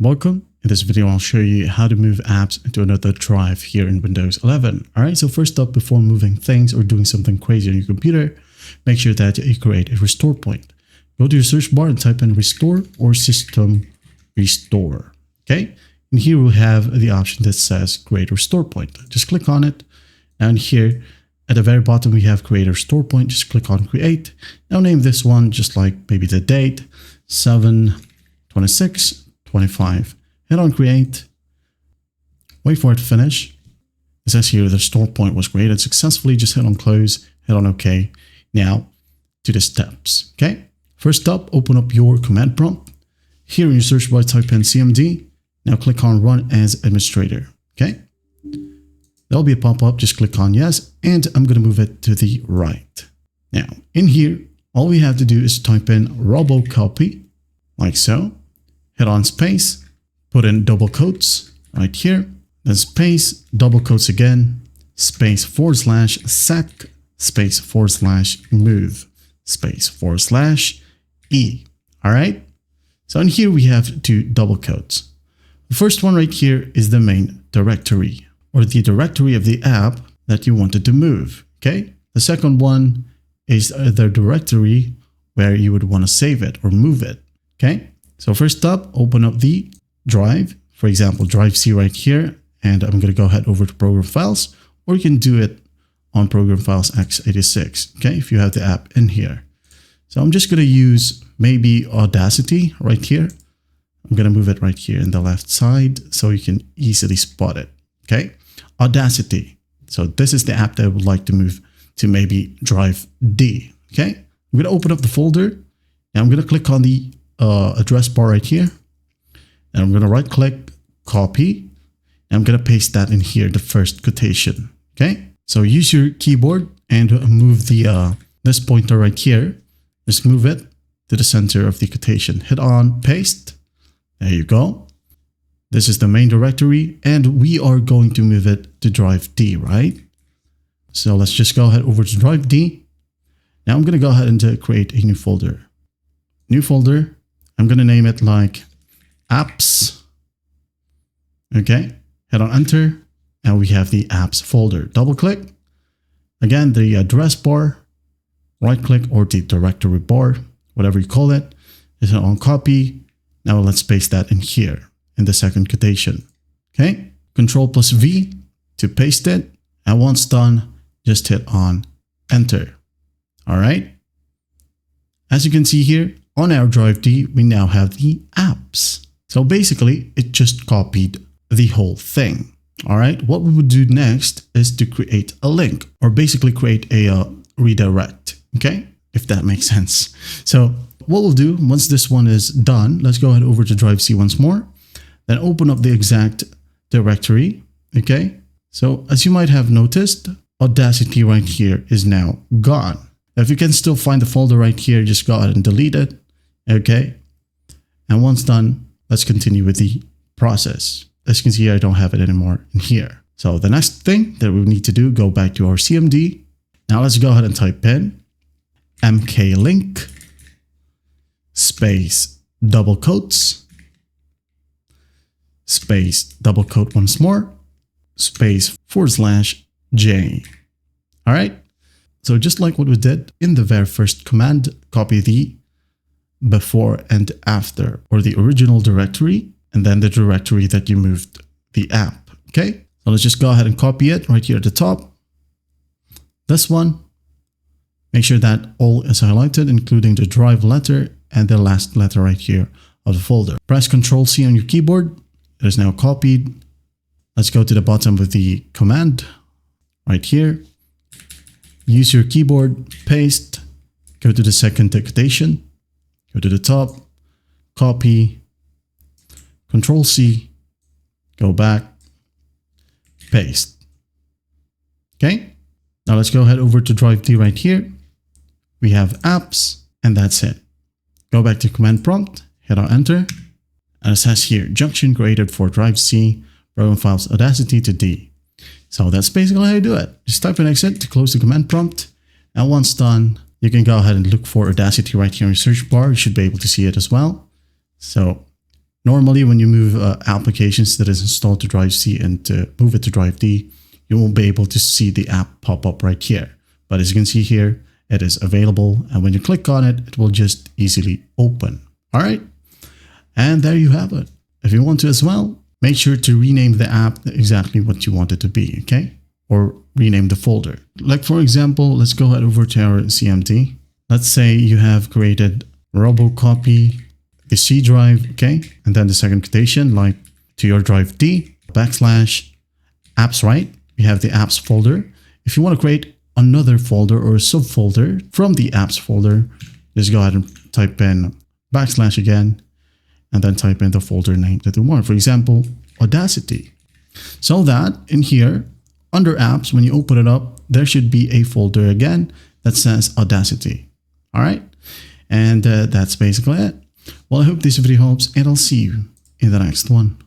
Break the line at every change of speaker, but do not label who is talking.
Welcome. In this video, I'll show you how to move apps into another drive here in Windows 11. All right, so first up, before moving things or doing something crazy on your computer, make sure that you create a restore point. Go to your search bar and type in restore or system restore. Okay, and here we have the option that says create a restore point. Just click on it. And here at the very bottom, we have create a restore point. Just click on create. Now name this one just like maybe the date 7/26/25. Hit on create. Wait for it to finish. It says here the restore point was created successfully. Just hit on close, hit on OK. Now to the steps. Okay. First up, open up your command prompt. Here in your search bar, type in CMD. Now click on run as administrator. Okay. There'll be a pop-up. Just click on yes. And I'm going to move it to the right. Now in here, all we have to do is type in Robocopy like so. Hit on space. Put in double quotes right here, then space, double quotes again, space / sec, space / move, space / e. All right. So in here we have two double quotes. The first one right here is the main directory or the directory of the app that you wanted to move. Okay. The second one is the directory where you would want to save it or move it. Okay. So first up, open up the drive, for example, drive C right here, and I'm going to go ahead over to program files, or you can do it on program files x86. Okay, if you have the app in here. So I'm just going to use maybe Audacity right here. I'm going to move it right here in the left side so you can easily spot it. Okay, Audacity. So this is the app that I would like to move to maybe drive D. Okay, I'm going to open up the folder and I'm going to click on the address bar right here. And I'm going to right click, copy, and I'm going to paste that in here, the first quotation. Okay. So use your keyboard and move the this pointer right here. Just move it to the center of the quotation. Hit on paste. There you go. This is the main directory and we are going to move it to drive D, right? So let's just go ahead over to drive D. Now I'm going to go ahead and create a new folder. New folder. I'm going to name it like apps. Okay, hit on enter and we have the apps folder. Double click. Again, the address bar, right click, or the directory bar, whatever you call it. Hit on copy. Now let's paste that in here in the second quotation. Okay, Control+V to paste it. And once done, just hit on enter. All right. As you can see here on our drive D, we now have the apps. So basically, it just copied the whole thing. All right. What we would do next is to create a link or basically create a redirect. Okay. If that makes sense. So what we'll do once this one is done, let's go ahead over to drive C once more. Then open up the exact directory. Okay. So as you might have noticed, Audacity right here is now gone. If you can still find the folder right here, just go ahead and delete it. Okay. And once done, let's continue with the process. As you can see, I don't have it anymore in here. So the next thing that we need to do, go back to our CMD. Now let's go ahead and type in mklink space double quotes space double quote once more space / J. All right. So just like what we did in the very first command, copy the before and after, or the original directory, and then the directory that you moved the app. Okay, so let's just go ahead and copy it right here at the top. This one, make sure that all is highlighted, including the drive letter and the last letter right here of the folder. Press Ctrl+C on your keyboard. It is now copied. Let's go to the bottom of the command right here. Use your keyboard, paste, go to the second quotation. Go to the top, copy, Ctrl+C, go back, paste. Okay, now let's go ahead over to drive D right here. We have apps and that's it. Go back to command prompt, hit on enter. And it says here, junction created for drive C, program files Audacity to D. So that's basically how you do it. Just type in exit to close the command prompt. And once done, you can go ahead and look for Audacity right here in your search bar. You should be able to see it as well. So Normally, when you move applications that is installed to drive C and move it to drive D, you won't be able to see the app pop up right here. But as you can see here, it is available. And when you click on it, it will just easily open. All right. And there you have it. If you want to as well, make sure to rename the app exactly what you want it to be, okay? Or rename the folder. Like for example, let's go ahead over to our CMD. Let's say you have created Robocopy, the C drive, okay? And then the second quotation, like to your drive D, backslash apps, right? We have the apps folder. If you want to create another folder or a subfolder from the apps folder, just go ahead and type in backslash again, and then type in the folder name that you want. For example, Audacity. So that in here, under apps, when you open it up, there should be a folder again that says Audacity. All right. And that's basically it. Well, I hope this video helps, and I'll see you in the next one.